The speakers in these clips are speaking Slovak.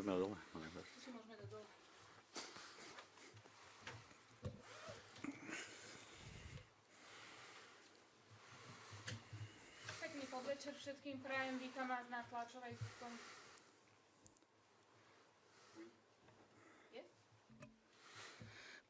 môžeme dole. Pekný podvečer všetkým prajem, vítam vás na tlačovej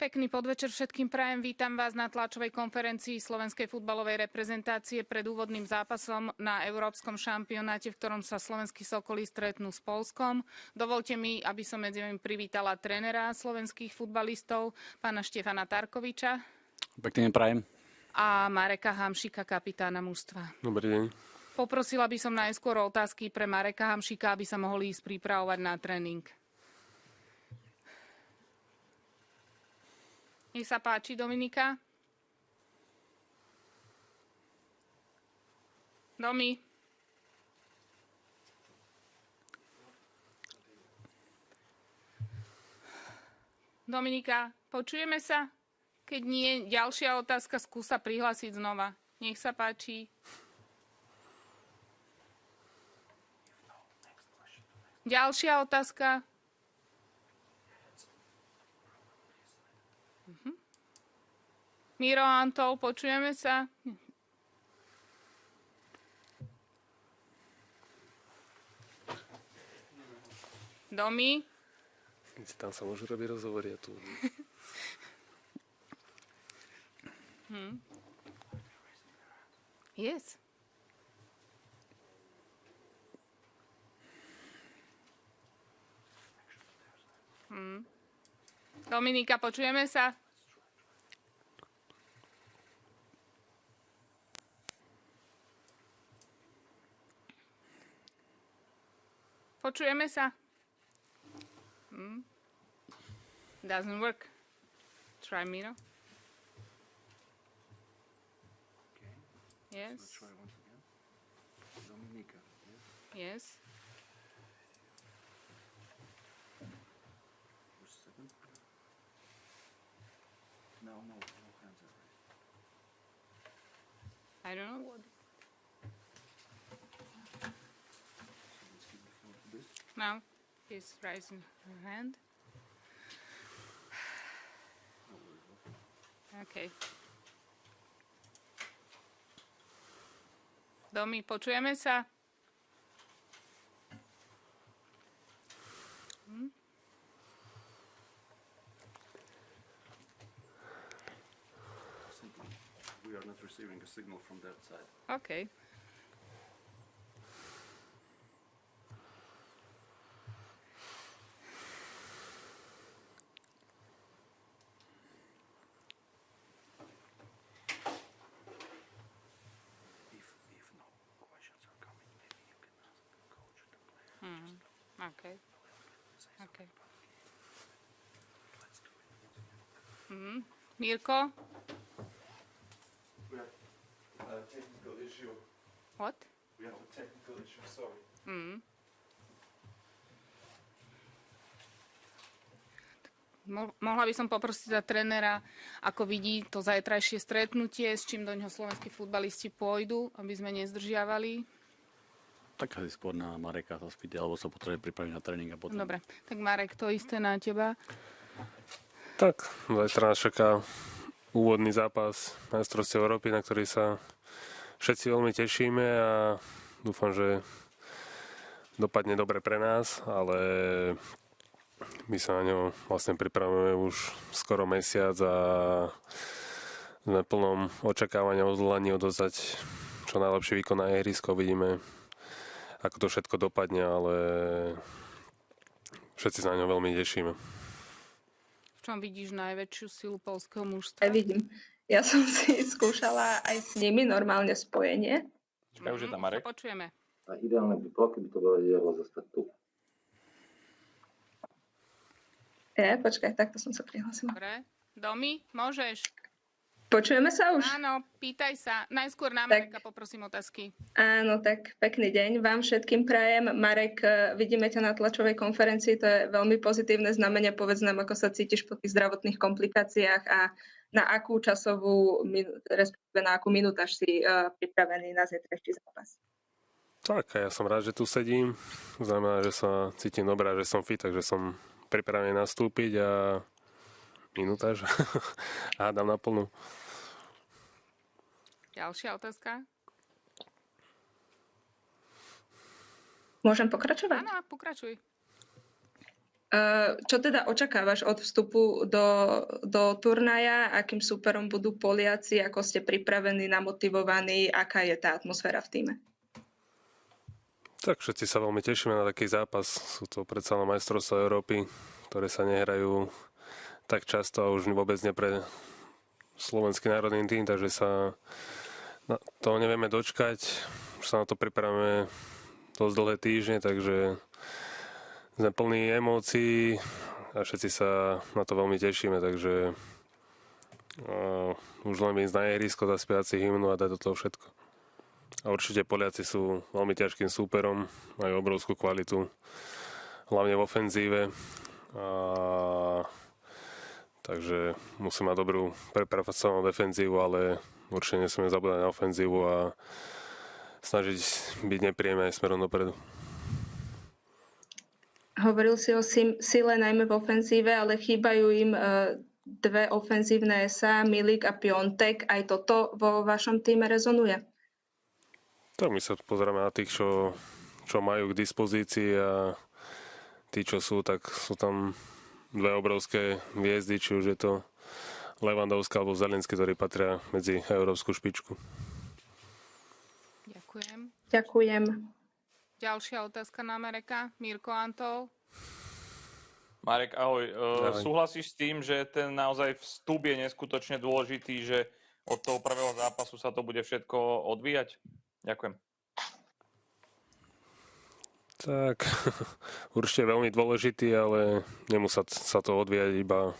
Pekný podvečer všetkým prajem, vítam vás na tlačovej konferencii slovenskej futbalovej reprezentácie pred úvodným zápasom na Európskom šampionáte, v ktorom sa slovenskí Sokoli stretnú s Poľskom. Dovolte mi, aby som medzi vami privítala trénera slovenských futbalistov, pána Štefana Tarkoviča. Pekný deň prajem. A Mareka Hamšika, kapitána mužstva. Dobrý deň. Poprosila by som najskôr otázky pre Mareka Hamšika, aby sa mohli ísť pripravovať na tréning. Nech sa páči, Dominika. Domi. Dominika, počujeme sa? Keď nie, ďalšia otázka, skúsa prihlásiť znova. Nech sa páči. Ďalšia otázka. Miro, Antol, počujeme sa? Domi? Tam sa môžu robiť rozhovory a tu. Yes. Dominika, počujeme sa? Počujeme sa? Doesn't work. Try Miro. Okay. Yes. Let's try once again. Dominika. Yes. Just a second. No hands are raised. I don't know what. So let's give the floor to this. Now he's raising her hand. No worries. Okay. Okay. Domi, počujeme sa? Simply, we are not receiving a signal from that side. Okay. If no questions are coming, maybe you can ask the coach, the player. Okay. Say Okay. let's do it once again. Mirko? We have a technical issue. What? We have a technical issue, sorry. Mohla by som poprosiť za trénera, ako vidí to zajtrajšie stretnutie, s čím do ňoho slovenskí futbalisti pôjdu, aby sme nezdržiavali. Tak asi skôr na Mareka sa spýta, alebo sa potrebuje pripraviť na tréning a potom. Dobre, tak Marek, to isté na teba. Tak, zajtra nás čaká úvodný zápas majstrovstiev Európy, na ktorý sa všetci veľmi tešíme a dúfam, že dopadne dobre pre nás, ale my sa na ňo vlastne pripravujeme už skoro mesiac a sme plnom očakávania odhodlaní odozdať čo najlepší výkon na ihrisko. Vidíme, ako to všetko dopadne, ale všetci sa na ňo veľmi tešíme. V čom vidíš najväčšiu silu poľského mužstva? Ja vidím. Ja som si skúšala aj s nimi normálne spojenie. Čakaj, už je tam Marek. Počujeme. A ideálne by bolo, keby to vedelo zostať tu. Počkaj, takto som sa prihlásila. Dobre. Domi, môžeš? Počujeme sa už? Áno, pýtaj sa. Najskôr na Mareka poprosím otázky. Áno, tak pekný deň vám všetkým prajem. Marek, vidíme ťa na tlačovej konferencii, to je veľmi pozitívne znamenie. Povedz nám, ako sa cítiš po tých zdravotných komplikáciách a na akú časovú, respektíve na akú minútaž si pripravený na zajtrajší zápas. Tak, a ja som rád, že tu sedím. Znamená, že sa cítim dobrá, že som fit, takže som pripravený nastúpiť a minúta, že hádam na plnú. Ďalšia otázka. Môžem pokračovať? Áno, pokračuj. Čo teda očakávaš od vstupu do turnaja? Akým súperom budú Poliaci? Ako ste pripravení, namotivovaní? Aká je tá atmosféra v tíme? Tak všetci sa veľmi tešíme na taký zápas. Sú to predsa len majstrovstvá Európy, ktoré sa nehrajú tak často a už vôbec nie pre slovenský národný tým, takže sa toho nevieme dočkať. Už sa na to pripravíme dosť dlhé týždne, takže sme plní emócií a všetci sa na to veľmi tešíme, takže už len ísť na ihrisko, zaspievať si hymnu a dať do toho všetko. A určite Poliaci sú veľmi ťažkým súperom, majú obrovskú kvalitu, hlavne v ofenzíve. Takže musíme mať dobrú prepracovanú defenzívu, ale určite nesmieme zabúdať na ofenzívu a snažiť byť nepríjemné aj smerom dopredu. Hovoril si o sile najmä v ofenzíve, ale chýbajú im dve ofenzívne SA, Milik a Piontek. Aj toto vo vašom týme rezonuje? Tak my sa pozeráme na tých, čo majú k dispozícii a tí, čo sú, tak sú tam dve obrovské hviezdy, či už je to Lewandowski alebo Zielinski, ktorí patria medzi európsku špičku. Ďakujem. Ďalšia otázka na Mareka. Mirko Antol. Marek, ahoj. Súhlasíš s tým, že ten naozaj vstup je neskutočne dôležitý, že od toho prvého zápasu sa to bude všetko odvíjať? Ďakujem. Tak, určite veľmi dôležitý, ale nemusí sa to odvíjať iba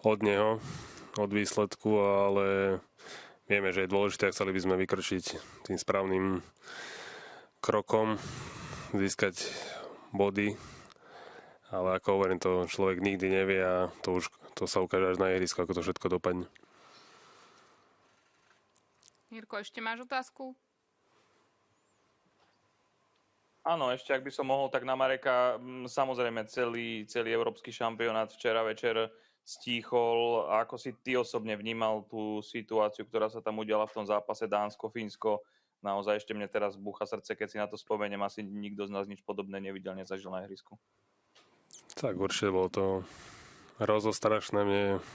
od neho, od výsledku, ale vieme, že je dôležité a chceli by sme vykročiť tým správnym krokom, získať body, ale ako hovorím, to človek nikdy nevie a to sa ukáže až na ihrisku, ako to všetko dopadne. Mirko, ešte máš otázku? Áno, ešte ak by som mohol, tak na Mareka, samozrejme celý európsky šampionát včera večer stíchol. Ako si ty osobne vnímal tú situáciu, ktorá sa tam udiala v tom zápase Dánsko-Fínsko? Naozaj ešte mne teraz búcha srdce, keď si na to spomeniem. Asi nikto z nás nič podobné nevidel, nezažil na ihrisku. Tak určite bolo to rozostrašné.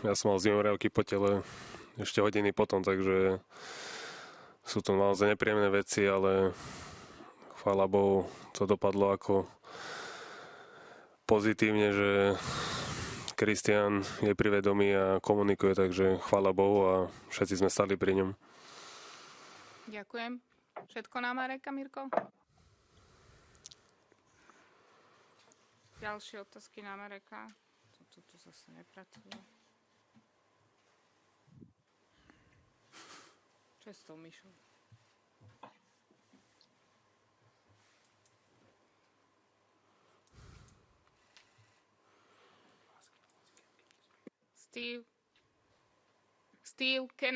Ja som mal zimomriavky po tele ešte hodiny potom, takže sú to naozaj nepríjemné veci, ale chvála Bohu, to dopadlo ako pozitívne, že Kristián je pri vedomí a komunikuje, takže chvála Bohu a všetci sme stali pri ňom. Ďakujem. Všetko na Mareka, Mirko? Ďalšie otázky na Mareka. Tu zase nepracuje. Čo je s tou myšou? Steve, can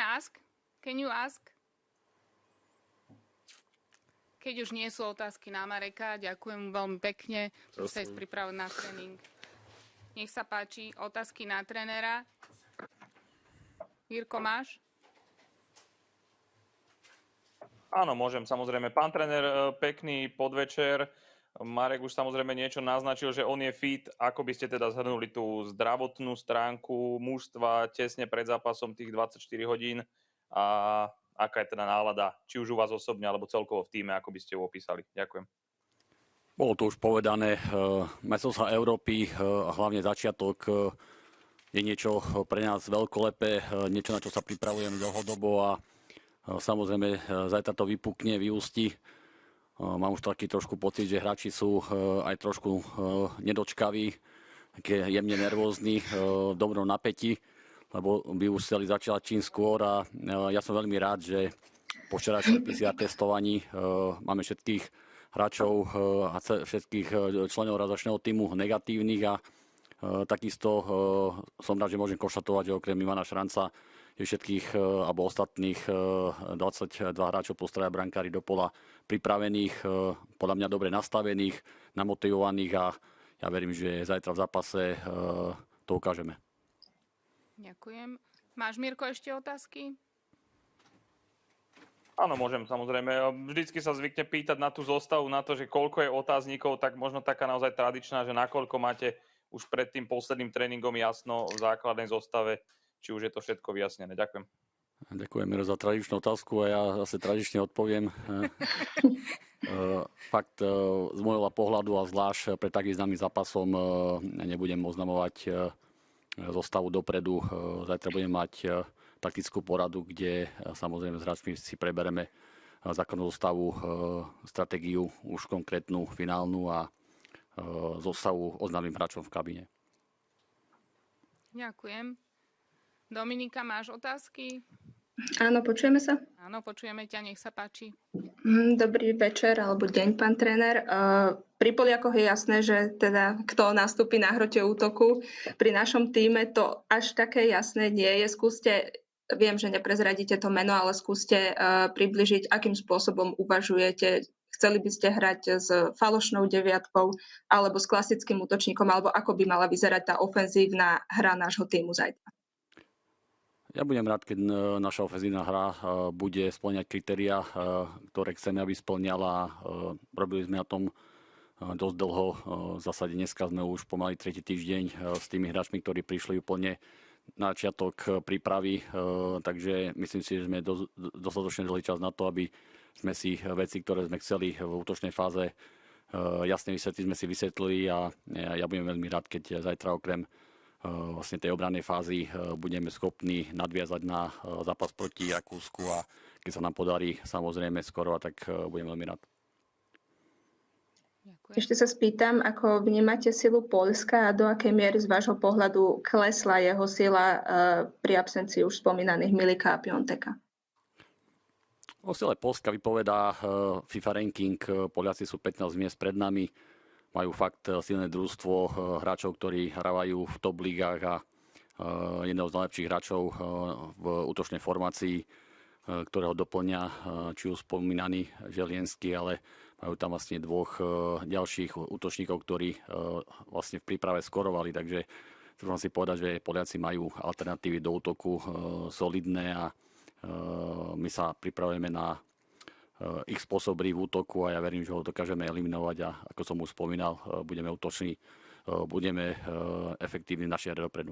you ask? Keď už nie sú otázky na Mareka, ďakujem veľmi pekne, že sa ísť pripraviť na tréning. Nech sa páči, otázky na trénera. Mirko, máš? Áno, môžem, samozrejme. Pán tréner, pekný podvečer. Marek už samozrejme niečo naznačil, že on je fit. Ako by ste teda zhrnuli tú zdravotnú stránku mužstva tesne pred zápasom tých 24 hodín a aká je teda nálada, či už u vás osobne alebo celkovo v tíme, ako by ste ju opísali? Ďakujem. Bolo to už povedané, majstrovstvá Európy, hlavne začiatok, je niečo pre nás veľkolepé, niečo, na čo sa pripravujeme dlhodobo a samozrejme zajtra to vypukne, vyústi. Mám už taký trošku pocit, že hráči sú aj trošku nedočkaví, jemne nervózni, v dobrom napätí, lebo by už chceli začať čím skôr a ja som veľmi rád, že po včerajšom PCR testovaní máme všetkých hráčov a všetkých členov realizačného týmu negatívnych a Takisto som rád, že môžem konštatovať, že okrem Ivana Šranca je všetkých alebo ostatných 22 hráčov plus traja brankári do pola pripravených, podľa mňa dobre nastavených, namotivovaných a ja verím, že zajtra v zápase to ukážeme. Ďakujem. Máš, Mirko, ešte otázky? Áno, môžem, samozrejme. Vždycky sa zvykne pýtať na tú zostavu, na to, že koľko je otáznikov, tak možno taká naozaj tradičná, že nakoľko máte už pred tým posledným tréningom jasno v základnej zostave, či už je to všetko vyjasnené. Ďakujem. Ďakujem, Miro, za tradičnú otázku a ja zase tradične odpoviem. Fakt z môjho pohľadu a zvlášť pred takým známym zápasom nebudem oznamovať zostavu dopredu. Zajtra budem mať taktickú poradu, kde samozrejme s hráčmi si prebereme základnú zostavu, stratégiu už konkrétnu, finálnu a zostavu oznámym hráčom v kabíne. Ďakujem. Dominika, máš otázky? Áno, počujeme sa? Áno, počujeme ťa, nech sa páči. Dobrý večer alebo deň, pán tréner. Pri Poliakoch je jasné, že teda kto nastúpi na hrote útoku. Pri našom týme to až také jasné nie je. Skúste, viem, že neprezradíte to meno, ale skúste približiť, akým spôsobom uvažujete. Chceli by ste hrať s falošnou deviatkou alebo s klasickým útočníkom, alebo ako by mala vyzerať tá ofenzívna hra nášho týmu zajtra? Ja budem rád, keď naša ofenzívna hra bude spĺňať kritériá, ktoré chceme, aby spĺňala. Robili sme na tom dosť dlho. V zásade dneska sme už pomaly tretí týždeň s tými hráčmi, ktorí prišli úplne na začiatok prípravy. Takže myslím si, že sme dostatočne dlhý čas na to, aby sme si veci, ktoré sme chceli v útočnej fáze jasne vysvetlili a ja budem veľmi rád, keď zajtra okrem vlastne tej obrannej fázy budeme schopní nadviazať na zápas proti Rakúsku a keď sa nám podarí samozrejme skorovať, tak budem veľmi rád. Ďakujem. Ešte sa spýtam, ako vnímate silu Poľska a do akej miery z vášho pohľadu klesla jeho sila pri absencii už spomínaných Milika a Pionteka? O sile Poľska vypovedá FIFA ranking. Poliaci sú 15 miest pred nami. Majú fakt silné družstvo hráčov, ktorí hrávajú v top ligách a jedného z najlepších hráčov v útočnej formácii, ktorého doplňa či už spomínaný Želienský, ale majú tam vlastne dvoch ďalších útočníkov, ktorí vlastne v príprave skorovali. Takže chcem si povedať, že Poliaci majú alternatívy do útoku solidné a my sa pripravujeme na ich spôsob hry v útoku a ja verím, že ho dokážeme eliminovať a ako som už spomínal, budeme útoční, budeme efektívni v našej hre dopredu.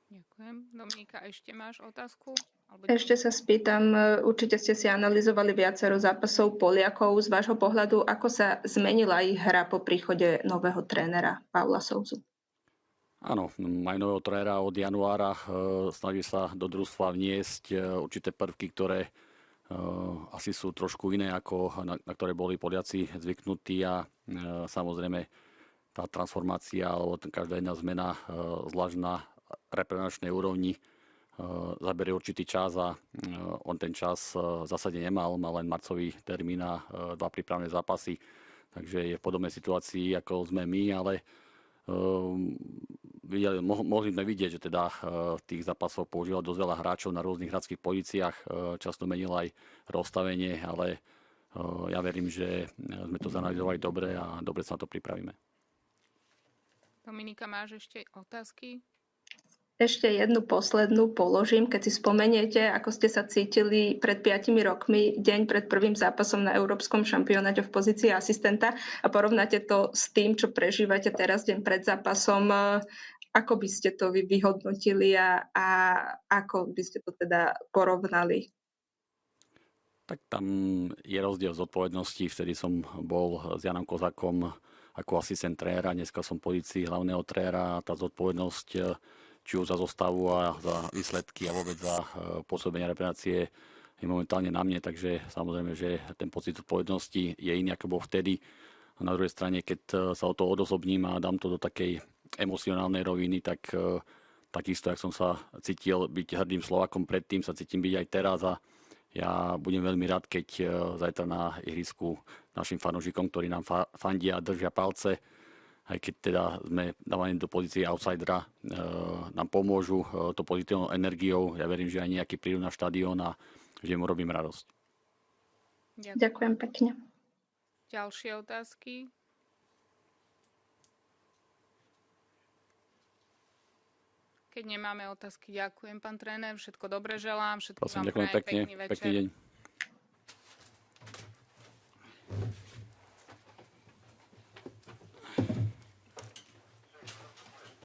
Ďakujem. Dominika, ešte máš otázku? Ešte sa spýtam, určite ste si analyzovali viacero zápasov Poliakov. Z vášho pohľadu, ako sa zmenila ich hra po príchode nového trénera Pavla Souzu? Áno, majú nového trénera od januára, snaží sa do družstva vniesť určité prvky, ktoré asi sú trošku iné, ako na ktoré boli Poliaci zvyknutí a samozrejme tá transformácia alebo každá jedna zmena zvlášť na reprezentačnej úrovni zaberie určitý čas a on ten čas v zásade nemal, mal len marcový termín a 2 prípravné zápasy, takže je v podobnej situácii ako sme my, ale mohli sme vidieť, že teda v tých zápasoch používal dosť veľa hráčov na rôznych hradských pozíciách, často menil aj rozstavenie, ale ja verím, že sme to zanalizovali dobre a dobre sa na to pripravíme. Dominika, máš ešte otázky? Ešte jednu poslednú položím. Keď si spomeniete, ako ste sa cítili pred 5 rokmi, deň pred prvým zápasom na Európskom šampionáte v pozícii asistenta a porovnáte to s tým, čo prežívate teraz deň pred zápasom, ako by ste to vy vyhodnotili a ako by ste to teda porovnali? Tak tam je rozdiel zodpovednosti. Vtedy som bol s Janom Kozákom ako asistent trénera, dneska som v pozícii hlavného trénera a tá zodpovednosť či už za zostavu a za výsledky a vôbec za pôsobenie reprezentácie je momentálne na mne, takže samozrejme, že ten pocit zodpovednosti je iný, ako bol vtedy. A na druhej strane, keď sa o to odosobním a dám to do takej emocionálnej roviny, tak takisto, jak som sa cítil byť hrdým Slovákom predtým, sa cítim byť aj teraz a ja budem veľmi rád, keď zajtra na ihrisku našim fanúšikom, ktorí nám fandia a držia palce, aj keď teda sme dávaní do pozície outsidera, nám pomôžu to pozitívnou energiou. Ja verím, že aj nejaký prídu na štadión a že im urobím radosť. Ďakujem pekne. Ďalšie otázky? Keď nemáme otázky, ďakujem, pán tréner. Všetko dobre želám. Všetko vám Ďakujem prajem. pekne. Pekný večer. Pekný deň.